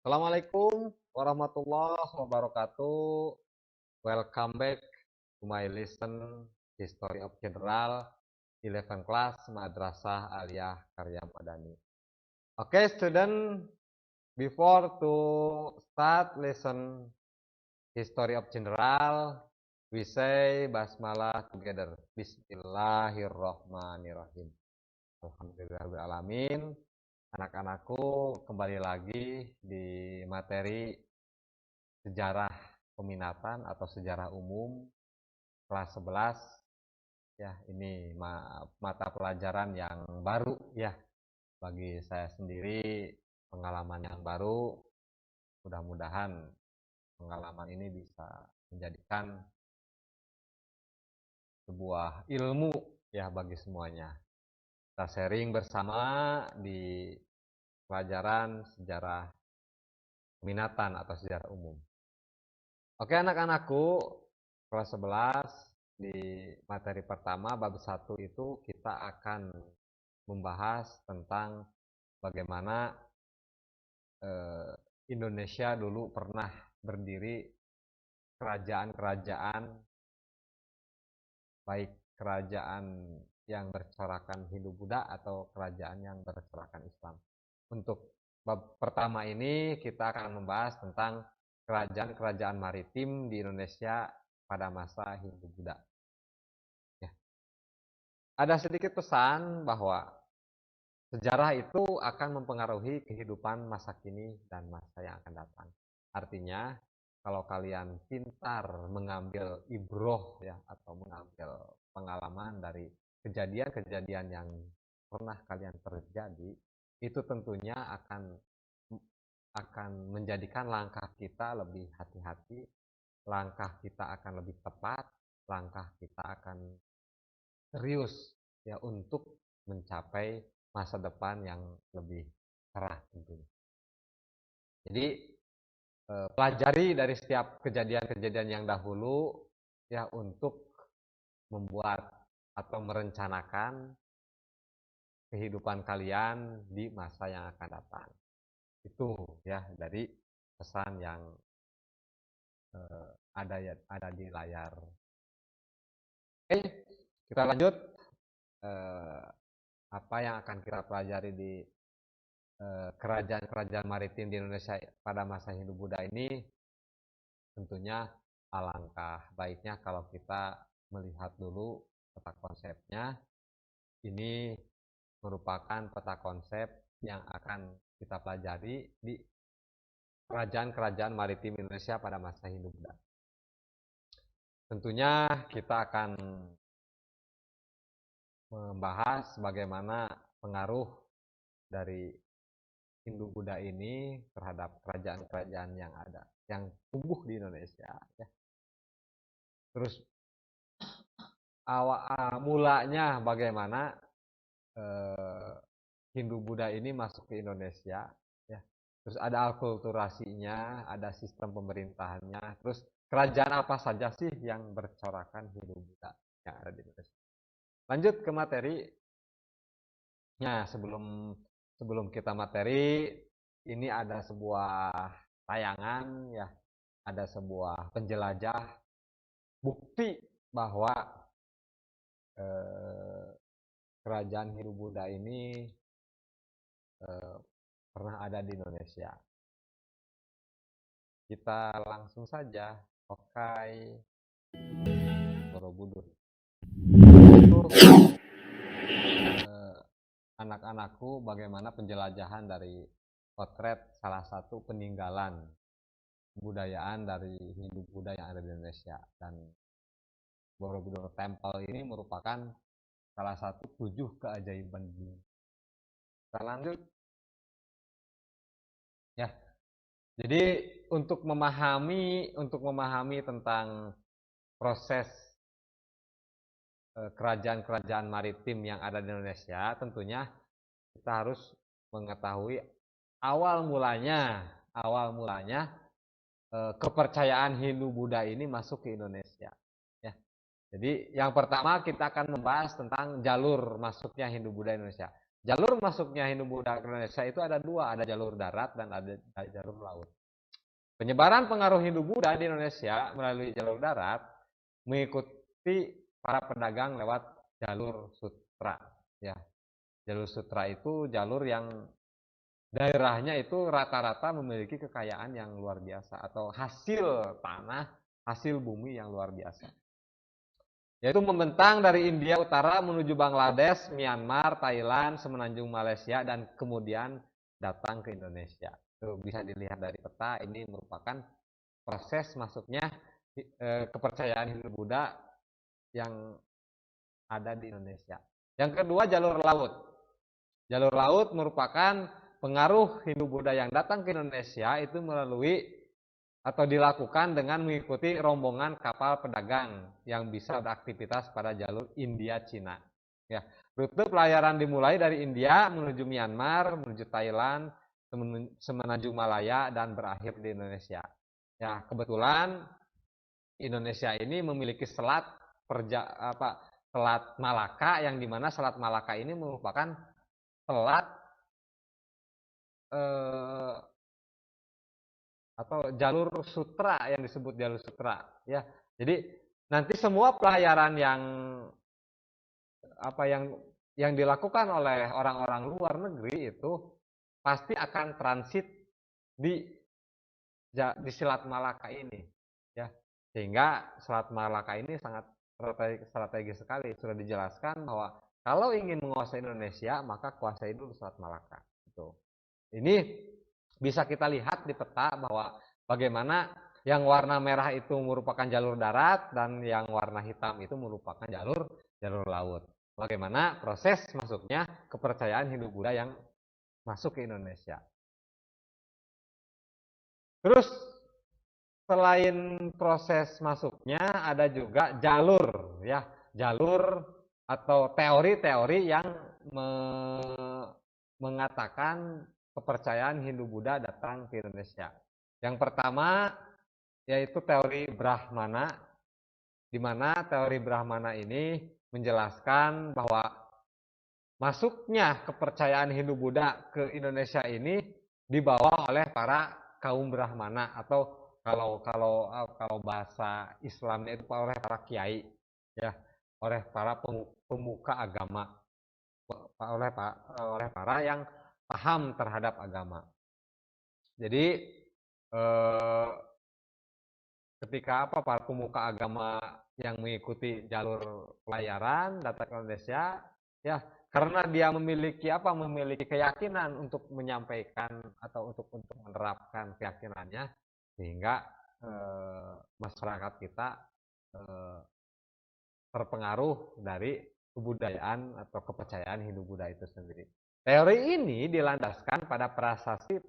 Assalamualaikum warahmatullahi wabarakatuh. Welcome back to my lesson History of General 11 class Madrasah Aliyah Karya Madani. Okay, student, before to start lesson History of General, we say basmalah together. Bismillahirrahmanirrahim. Alhamdulillahirrahmanirrahim. Anak-anakku, kembali lagi di materi sejarah peminatan atau sejarah umum kelas 11 ya. Ini mata pelajaran yang baru ya bagi saya sendiri, pengalaman yang baru. Mudah-mudahan pengalaman ini bisa menjadikan sebuah ilmu ya bagi semuanya. Kita sharing bersama di pelajaran sejarah peminatan atau sejarah umum. Oke anak-anakku, kelas 11 di materi pertama bab 1 itu kita akan membahas tentang bagaimana Indonesia dulu pernah berdiri kerajaan-kerajaan, baik kerajaan yang bercorakan Hindu-Buddha atau kerajaan yang bercorakan Islam. Untuk bab pertama ini kita akan membahas tentang kerajaan-kerajaan maritim di Indonesia pada masa Hindu-Buddha. Ya. Ada sedikit pesan bahwa sejarah itu akan mempengaruhi kehidupan masa kini dan masa yang akan datang. Artinya, kalau kalian pintar mengambil ibroh ya atau mengambil pengalaman dari kejadian-kejadian yang pernah kalian terjadi, itu tentunya akan menjadikan langkah kita lebih hati-hati, langkah kita akan lebih tepat, langkah kita akan serius ya untuk mencapai masa depan yang lebih cerah tentunya. Jadi pelajari dari setiap kejadian-kejadian yang dahulu ya untuk membuat atau merencanakan kehidupan kalian di masa yang akan datang. Itu ya dari pesan yang ada di layar. Oke, kita lanjut. Apa yang akan kita pelajari di kerajaan-kerajaan maritim di Indonesia pada masa Hindu-Buddha ini, tentunya alangkah baiknya kalau kita melihat dulu peta konsepnya. Ini merupakan peta konsep yang akan kita pelajari di kerajaan-kerajaan maritim Indonesia pada masa Hindu-Buddha. Tentunya kita akan membahas bagaimana pengaruh dari Hindu-Buddha ini terhadap kerajaan-kerajaan yang ada, yang tumbuh di Indonesia. Ya. Terus mulanya bagaimana Hindu-Buddha ini masuk ke Indonesia. Ya. Terus ada akulturasinya, ada sistem pemerintahannya. Terus kerajaan apa saja sih yang bercorakan Hindu-Buddha yang ada di Indonesia. Lanjut ke materi. Ya, sebelum kita materi, ini ada sebuah tayangan ya, ada sebuah penjelajah bukti bahwa kerajaan Hindu-Buddha ini pernah ada di Indonesia. Kita langsung saja, pakai Borobudur. Anak-anakku, bagaimana penjelajahan dari potret salah satu peninggalan kebudayaan dari Hindu-Buddha yang ada di Indonesia. Dan Borobudur Temple ini merupakan salah satu 7 keajaiban dunia. Kita lanjut. Ya. Jadi untuk memahami tentang proses kerajaan-kerajaan maritim yang ada di Indonesia, tentunya kita harus mengetahui awal mulanya kepercayaan Hindu-Buddha ini masuk ke Indonesia. Ya. Jadi yang pertama kita akan membahas tentang jalur masuknya Hindu-Buddha Indonesia. jalur masuknya Hindu-Buddha ke Indonesia itu ada dua, ada jalur darat dan ada jalur laut. Penyebaran pengaruh Hindu-Buddha di Indonesia melalui jalur darat mengikuti para pedagang lewat jalur sutra. Ya, jalur sutra itu jalur yang daerahnya itu rata-rata memiliki kekayaan yang luar biasa atau hasil tanah, hasil bumi yang luar biasa. Yaitu membentang dari India Utara menuju Bangladesh, Myanmar, Thailand, semenanjung Malaysia, dan kemudian datang ke Indonesia. Tuh, bisa dilihat dari peta, ini merupakan proses masuknya kepercayaan Hindu-Buddha yang ada di Indonesia. Yang kedua, jalur laut. Jalur laut merupakan pengaruh Hindu-Buddha yang datang ke Indonesia itu melalui atau dilakukan dengan mengikuti rombongan kapal pedagang yang bisa beraktivitas pada jalur India-Cina. Ya, rute pelayaran dimulai dari India menuju Myanmar, menuju Thailand, semenanjung Malaya, dan berakhir di Indonesia. Ya, kebetulan Indonesia ini memiliki selat Selat Malaka, yang dimana Selat Malaka ini merupakan selat atau jalur sutra, yang disebut jalur sutra, ya. Jadi nanti semua pelayaran yang dilakukan oleh orang-orang luar negeri itu pasti akan transit di Selat Malaka ini, ya. Sehingga Selat Malaka ini sangat strategis sekali. Sudah dijelaskan bahwa kalau ingin menguasai Indonesia, maka kuasai dulu Selat Malaka. Gitu. Ini bisa kita lihat di peta bahwa bagaimana yang warna merah itu merupakan jalur darat dan yang warna hitam itu merupakan jalur laut. Bagaimana proses masuknya kepercayaan Hindu-Buddha yang masuk ke Indonesia. Terus selain proses masuknya ada juga jalur, ya, jalur atau teori-teori yang mengatakan kepercayaan Hindu-Buddha datang ke Indonesia. Yang pertama yaitu teori Brahmana, di mana teori Brahmana ini menjelaskan bahwa masuknya kepercayaan Hindu-Buddha ke Indonesia ini dibawa oleh para kaum Brahmana, atau kalau bahasa Islamnya itu oleh para kiai, ya, oleh para pemuka agama, oleh para yang paham terhadap agama. Jadi ketika para pemuka agama yang mengikuti jalur pelayaran datang ke Indonesia, ya, karena dia memiliki keyakinan untuk menyampaikan atau untuk menerapkan keyakinannya, sehingga masyarakat kita terpengaruh dari kebudayaan atau kepercayaan Hindu-Buddha itu sendiri. Teori ini dilandaskan pada prasasti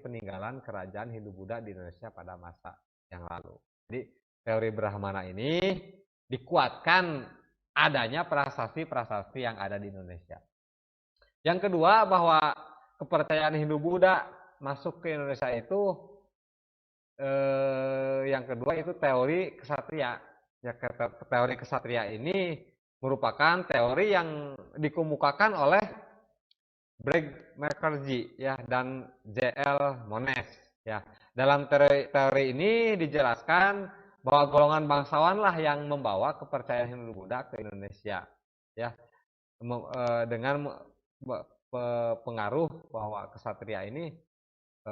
peninggalan kerajaan Hindu-Buddha di Indonesia pada masa yang lalu. Jadi teori Brahmana ini dikuatkan adanya prasasti yang ada di Indonesia. Yang kedua, bahwa kepercayaan Hindu-Buddha masuk ke Indonesia itu yang kedua itu teori kesatria. Ya, teori kesatria ini merupakan teori yang dikemukakan oleh Briggs McKenzie, ya, dan J.L. Mones, ya. Dalam teori ini dijelaskan bahwa golongan bangsawan lah yang membawa kepercayaan Hindu-Buddha ke Indonesia, ya, dengan pengaruh bahwa kesatria ini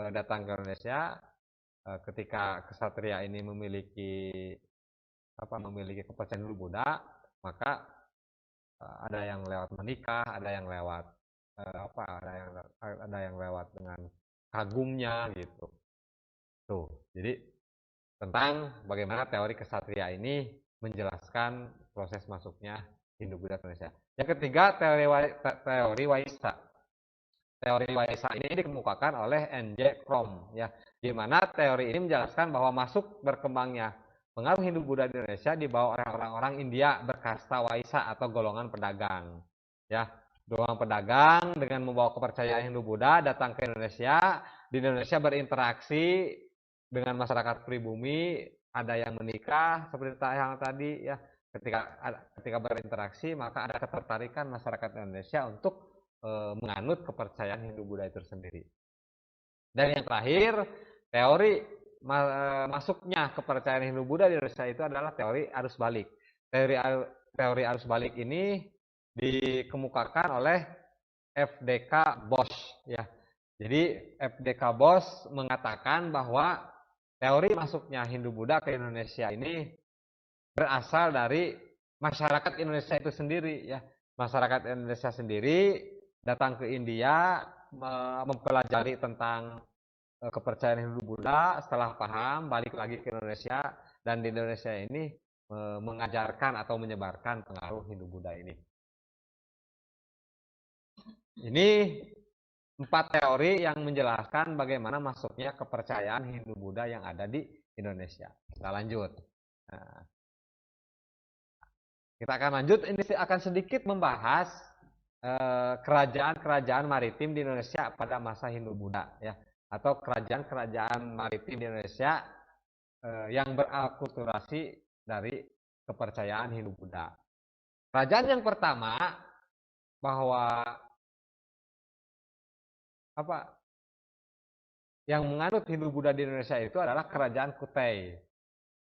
datang ke Indonesia ketika kesatria ini memiliki kepercayaan Hindu-Buddha, maka ada yang lewat menikah, ada yang lewat ada yang lewat dengan kagumnya gitu. Tuh, jadi tentang bagaimana teori kesatria ini menjelaskan proses masuknya Hindu-Buddha ke Indonesia. Yang ketiga, teori Waisa. Teori Waisa ini dikemukakan oleh N.J. Krom, ya, di mana teori ini menjelaskan bahwa masuk berkembangnya pengaruh Hindu-Buddha di Indonesia dibawa oleh orang-orang India berkasta Waisa atau golongan pedagang, ya. Golongan pedagang dengan membawa kepercayaan Hindu-Buddha datang ke Indonesia. Di Indonesia berinteraksi dengan masyarakat pribumi, ada yang menikah seperti yang tadi, ya. Ketika berinteraksi, maka ada ketertarikan masyarakat Indonesia untuk menganut kepercayaan Hindu-Buddha itu sendiri. Dan yang terakhir, teori masuknya kepercayaan Hindu-Buddha di Indonesia itu adalah teori arus balik. Teori arus balik ini dikemukakan oleh FDK Bos, ya. Jadi FDK Bos mengatakan bahwa teori masuknya Hindu-Buddha ke Indonesia ini berasal dari masyarakat Indonesia itu sendiri, ya. Masyarakat Indonesia sendiri datang ke India mempelajari tentang kepercayaan Hindu-Buddha, setelah paham balik lagi ke Indonesia, dan di Indonesia ini mengajarkan atau menyebarkan pengaruh Hindu-Buddha ini. Ini 4 teori yang menjelaskan bagaimana masuknya kepercayaan Hindu-Buddha yang ada di Indonesia. Kita lanjut. Nah, kita akan lanjut, ini akan sedikit membahas kerajaan-kerajaan maritim di Indonesia pada masa Hindu-Buddha, ya, atau kerajaan-kerajaan maritim di Indonesia yang berakulturasi dari kepercayaan Hindu-Buddha. Kerajaan yang pertama bahwa yang menganut Hindu-Buddha di Indonesia itu adalah Kerajaan Kutai.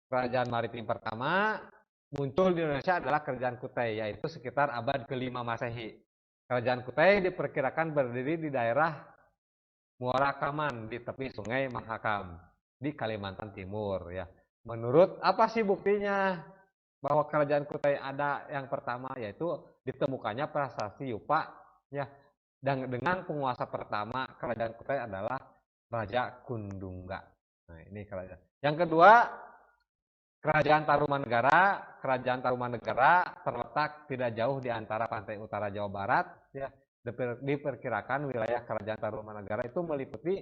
Kerajaan maritim pertama muncul di Indonesia adalah Kerajaan Kutai, yaitu sekitar abad ke-5 Masehi. Kerajaan Kutai diperkirakan berdiri di daerah Muara Kaman di tepi Sungai Mahakam di Kalimantan Timur, ya. Menurut apa sih buktinya bahwa Kerajaan Kutai ada? Yang pertama yaitu ditemukannya prasasti Yupa, ya. Dan dengan penguasa pertama Kerajaan Kutai adalah Raja Kundungga. Nah, ini kerajaan. Yang kedua, Kerajaan Tarumanegara. Kerajaan Tarumanegara terletak tidak jauh di antara pantai utara Jawa Barat, ya. Diperkirakan wilayah Kerajaan Tarumanegara itu meliputi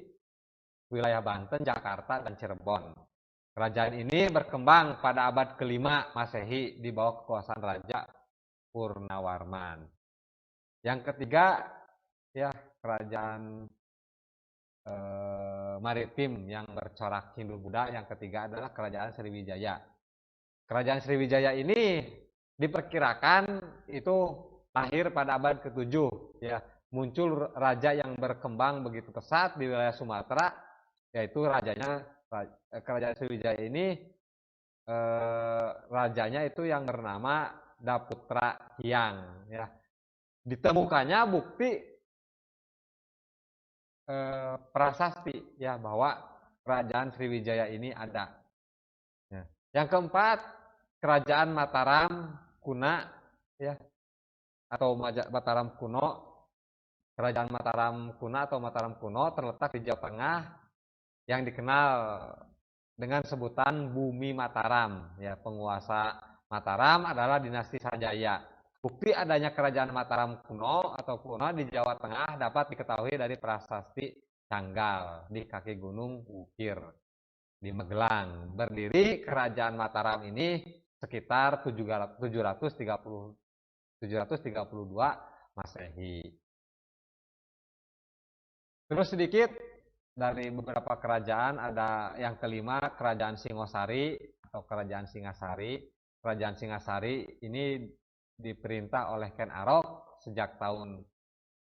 wilayah Banten, Jakarta, dan Cirebon. Kerajaan ini berkembang pada abad ke-5 Masehi di bawah kekuasaan Raja Purnawarman. Yang ketiga, ya, kerajaan maritim yang bercorak Hindu-Buddha yang ketiga adalah Kerajaan Sriwijaya. Kerajaan Sriwijaya ini diperkirakan itu lahir pada abad ke-7, ya. Muncul raja yang berkembang begitu pesat di wilayah Sumatera, yaitu Kerajaan Sriwijaya ini rajanya itu yang bernama Daputra Hyang, ya. Ditemukannya bukti prasasti, ya, bahwa Kerajaan Sriwijaya ini ada. Ya. Yang keempat, Kerajaan Mataram Kuna, ya, atau Mataram Kuno. Kerajaan Mataram Kuna atau Mataram Kuno terletak di Jawa Tengah yang dikenal dengan sebutan Bumi Mataram, ya. Penguasa Mataram adalah dinasti Sanjaya. Bukti adanya Kerajaan Mataram kuno atau kuno di Jawa Tengah dapat diketahui dari prasasti Canggal di kaki Gunung Wukir di Magelang. Berdiri Kerajaan Mataram ini sekitar 732 Masehi. Terus sedikit dari beberapa kerajaan, ada yang kelima Kerajaan Singosari atau Kerajaan Singasari. Kerajaan Singasari ini diperintah oleh Ken Arok sejak tahun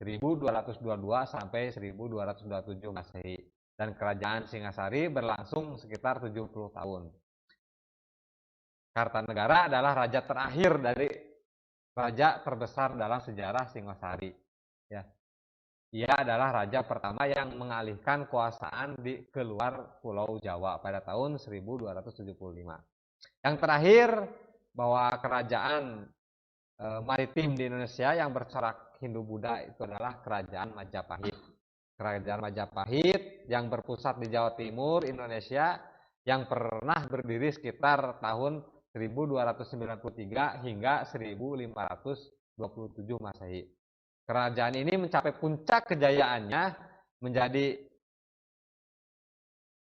1222 sampai 1227 Masehi, dan Kerajaan Singasari berlangsung sekitar 70 tahun. Kartanegara adalah raja terakhir dari raja terbesar dalam sejarah Singosari, ya. Ia adalah raja pertama yang mengalihkan kekuasaan di keluar Pulau Jawa pada tahun 1275. Yang terakhir, bahwa kerajaan maritim di Indonesia yang bercorak Hindu-Buddha itu adalah Kerajaan Majapahit. Kerajaan Majapahit yang berpusat di Jawa Timur Indonesia yang pernah berdiri sekitar tahun 1293 hingga 1527 Masehi. Kerajaan ini mencapai puncak kejayaannya menjadi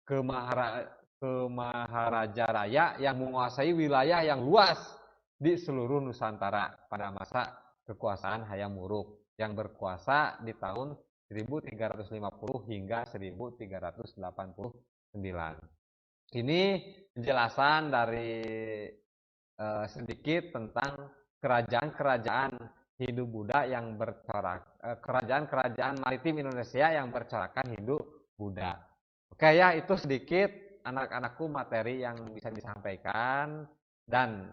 kemaharaja raya yang menguasai wilayah yang luas di seluruh Nusantara pada masa kekuasaan Hayam Wuruk yang berkuasa di tahun 1350 hingga 1389. Ini penjelasan dari sedikit tentang kerajaan-kerajaan Hindu-Buddha yang bercorak, kerajaan-kerajaan maritim Indonesia yang bercorakan Hindu-Buddha. Oke ya, itu sedikit anak-anakku materi yang bisa disampaikan dan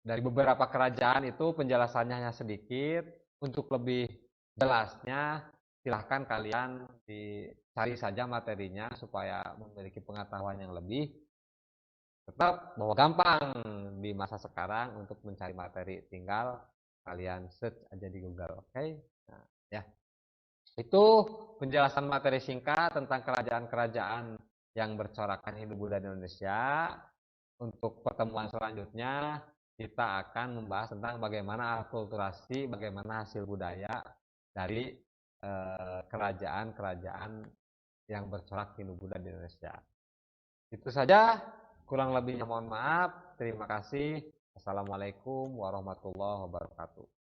dari beberapa kerajaan itu penjelasannya hanya sedikit. Untuk lebih jelasnya silahkan kalian dicari saja materinya supaya memiliki pengetahuan yang lebih. Tetap bahwa gampang di masa sekarang untuk mencari materi, tinggal kalian search aja di Google. Oke. Nah, ya. Itu penjelasan materi singkat tentang kerajaan-kerajaan yang bercorakan Hindu-Buddha di Indonesia. Untuk pertemuan selanjutnya kita akan membahas tentang bagaimana akulturasi, bagaimana hasil budaya dari kerajaan-kerajaan yang bercorak Hindu-Buddha di Indonesia. Itu saja, kurang lebihnya mohon maaf. Terima kasih. Assalamualaikum warahmatullahi wabarakatuh.